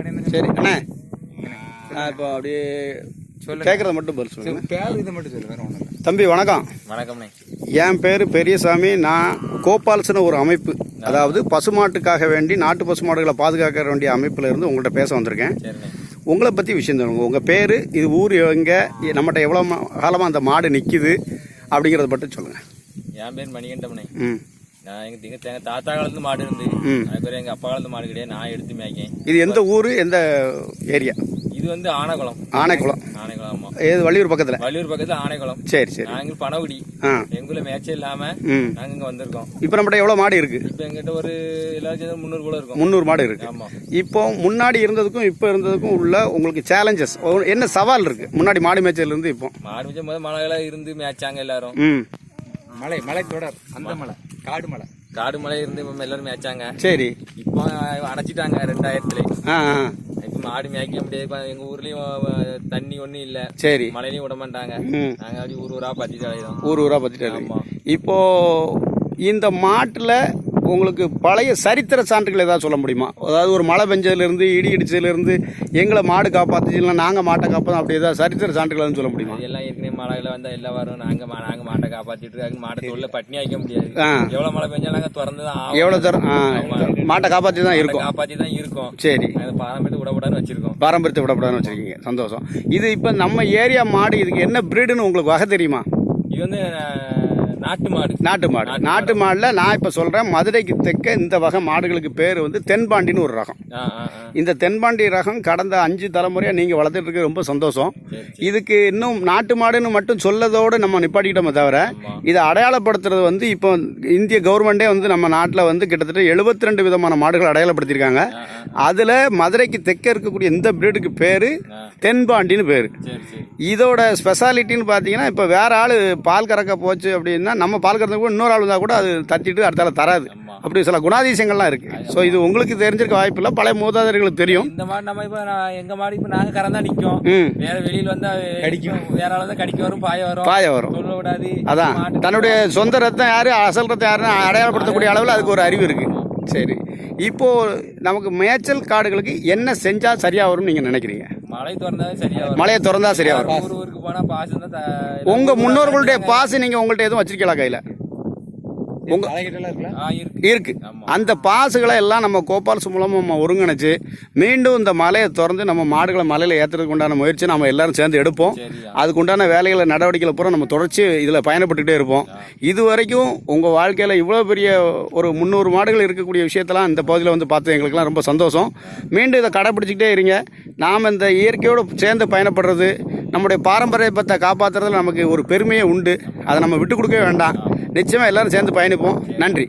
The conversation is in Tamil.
சரி அண்ணே, இப்போ அப்படியே கேட்குறத மட்டும் பதில் சொல்லுங்க. பேர் இதை மட்டும் சொல்லு, வேற ஒன்றும் இல்லை. தம்பி வணக்கம். வணக்கம்ண்ணே. என் பேர் பெரியசாமி. நான் கோபால்ஸ்னு ஒரு அமைப்பு, அதாவது பசுமாட்டுக்காக வேண்டி நாட்டு பசுமாடுகளை பாதுகாக்க வேண்டிய அமைப்பில் இருந்து உங்கள்கிட்ட பேச வந்திருக்கேன். சரிண்ணே. உங்களை பற்றி விஷயம் சொல்லுங்கள். உங்கள் பேர், இது ஊர் எங்கே, நம்மகிட்ட எவ்வளோ காலமாக அந்த மாடு நிற்கிது அப்படிங்கிறத மட்டும் சொல்லுங்கள். என் பேர் மணிகண்டம்ண்ணே. ம். நான் எங்கள் தாத்தா காலத்து மாடு இருந்து, அதுக்கு எங்கள் அப்பா காலத்து மாடு கிடையாது, நான் எடுத்து மேய்க்கேன். இது எந்த ஊர், எந்த ஏரியா? இது வந்து ஆனைக்குளம். ஆனைக்குளம். ஆனைக்குளம், ஆமா. ஏது வள்ளியூர் பக்கத்தில்? வள்ளியூர் பக்கத்தில் ஆனைக்குளம். சரி சரி. நாங்கள் பனகுடி. எங்குள்ள மேய்ச்சல் இல்லாம நாங்க இங்க வந்திருக்கோம். இப்போ நம்மகிட்ட எவ்வளோ மாடு இருக்கு? இப்போ எங்கிட்ட ஒரு எல்லாரும் 300 கூட இருக்கும். 300 மாடு இருக்கு. ஆமா. இப்போ முன்னாடி இருந்ததுக்கும் இப்போ இருந்ததுக்கும் உள்ள உங்களுக்கு சேலஞ்சஸ் என்ன, சவால் இருக்கு? முன்னாடி மாடு மேய்ச்சல் இருந்து இப்போ மாடு மேய்ச்சல் போது மழைகள இருந்து மேய்ச்சாங்க எல்லாரும். மலை தொடர், அந்த மலை காடு மலை, காடு மலை இருந்து எல்லாரும் மேய்ச்சாங்க. சரி. இப்போ அடைச்சிட்டாங்க 2000. இப்ப மாடு மேய்க்க முடியாது. எங்க ஊர்லயும் தண்ணி ஒண்ணும் இல்ல. சரி. மழையிலயும் விட மாட்டாங்க. நாங்க அப்படி ஊரா பத்திட்டு அலையிறோம். ஊரா பத்திட்டு அலையிறோம். இப்போ இந்த மாட்டுல உங்களுக்கு பழைய சரித்திர சான்றுகள் ஏதாவது சொல்ல முடியுமா? அதாவது ஒரு மழை பெஞ்சதுலேருந்து, இடி இடிச்சதுலேருந்து எங்களை மாடு காப்பாற்றுச்சுன்னா நாங்கள் மாட்டை காப்பாற்றோம், அப்படி ஏதாவது சரித்திர சான்றுகள் சொல்ல முடியுமா? எல்லாம் ஏற்கனவே மழைகளை வந்தால் எல்லாம் வரும். நாங்கள் மாட்டை காப்பாற்றிட்டு இருக்காங்க. மாட்டை தொழில பட்டினி வைக்க முடியாது. எவ்வளோ மழை பெஞ்சாலும் நாங்கள் திறந்து தான் எவ்வளோ மாட்டை காப்பாற்றி தான் இருக்கும். காப்பாற்றி தான் இருக்கும். சரி. பாரம்பரியத்தை விடப்படான்னு வச்சிருக்கோம். பாரம்பரியத்தை விடப்படான்னு வச்சிருக்கீங்க, சந்தோஷம். இது இப்போ நம்ம ஏரியா மாடு, இதுக்கு என்ன பிரீடுன்னு உங்களுக்கு வகை தெரியுமா? இது வந்து நாட்டு மாடு. நாட்டு மாடுல நான் இப்ப சொல்றேன், மதுரைக்கு தெற்க இந்த வகை மாடுகளுக்கு பேர் வந்து தென்பாண்டின்னு ஒரு ரகம். இந்த தென்பாண்டி ரகம் கடந்த 5 தலைமுறையா நீங்க வளர்த்துட்டு இருக்க ரொம்ப சந்தோஷம். இதுக்கு இன்னும் நாட்டு மாடுன்னு மட்டும் சொல்லதோடு நம்ம நிப்பாட்டிக்கிட்டோமே தவிர, இதை அடையாளப்படுத்துறது வந்து இப்போ இந்திய கவர்மெண்டே வந்து நம்ம நாட்டில் வந்து கிட்டத்தட்ட 72 விதமான மாடுகள் அடையாளப்படுத்தியிருக்காங்க. அதுல மதுரைக்கு தெற்க இருக்கக்கூடிய இந்த பிரீடுக்கு பேரு தென்பாண்டின்னு பேரு. இதோட ஸ்பெஷாலிட்டின்னு பாத்தீங்கன்னா, இப்ப வேற ஆளு பால் கறக்க போச்சு அப்படின்னா நம்ம பால் கறக்க இன்னொரு ஆள் இருந்தால் கூட அது தட்டிட்டு அடுத்தால தராது. அப்படி சில குணாதிசயங்கள்லாம் இருக்கு. ஸோ இது உங்களுக்கு தெரிஞ்சிருக்க வாய்ப்பு இல்லை, பழைய மூதாதையர்களுக்கு தெரியும். இந்த மாடு நம்ம இப்போ எங்க மாடு இப்போ நாங்கள் கறந்தா நிற்கும். வேற வெளியில் வந்தா கடிக்கும், வேற ஆள் தான் கடிக்க வரும், பாய வரும். சொல்ல விடாது. அதான் தன்னுடைய சொந்த ரத்தம் யாரு, அசல் ரத்தம் யாருன்னு அடையாளப்படுத்தக்கூடிய அளவில் அதுக்கு ஒரு அறிவு இருக்கு. சரி. இப்போ நமக்கு மேய்ச்சல் காடுகளுக்கு என்ன செஞ்சா சரியா வரும்னு நீங்க நினைக்கிறீங்க? மழை திறந்தாலே சரியா வரும். மழையை திறந்தா சரியா வரும். ஊருக்கு போனா பாசு தான். உங்க முன்னோர்களுடைய பாசு நீங்க உங்கள்ட்ட எதுவும் வச்சிருக்கலாம் கையில? இருக்கு. அந்த பாசுகளை எல்லாம் நம்ம கோபால்ஸ் மூலமா நம்ம ஒருங்கிணைச்சு மீண்டும் இந்த மலையை திறந்து நம்ம மாடுகளை மலையில ஏற்றுறதுக்கு உண்டான முயற்சி நம்ம எல்லாரும் சேர்ந்து எடுப்போம். அதுக்கு உண்டான வேலைகளை, நடவடிக்கைகளை பூரா நம்ம தொடர்ச்சி இதுல பயணப்பட்டுக்கிட்டே இருப்போம். இது வரைக்கும் உங்க வாழ்க்கையில இவ்வளவு பெரிய ஒரு 300 மாடுகள் இருக்கக்கூடிய விஷயத்தெல்லாம் இந்த பகுதியில் வந்து பார்த்து எங்களுக்கெல்லாம் ரொம்ப சந்தோஷம். மீண்டும் இதை கடைப்பிடிச்சிக்கிட்டே இருங்க. நாம் இந்த இயற்கையோடு சேர்ந்து பயணப்படுறது, நம்முடைய பாரம்பரியத்தை காப்பாற்றுறதுல நமக்கு ஒரு பெருமையே உண்டு. அதை நம்ம விட்டு கொடுக்கவே வேண்டாம். நிச்சயமாக எல்லாரும் சேர்ந்து பயணிப்போம். நன்றி.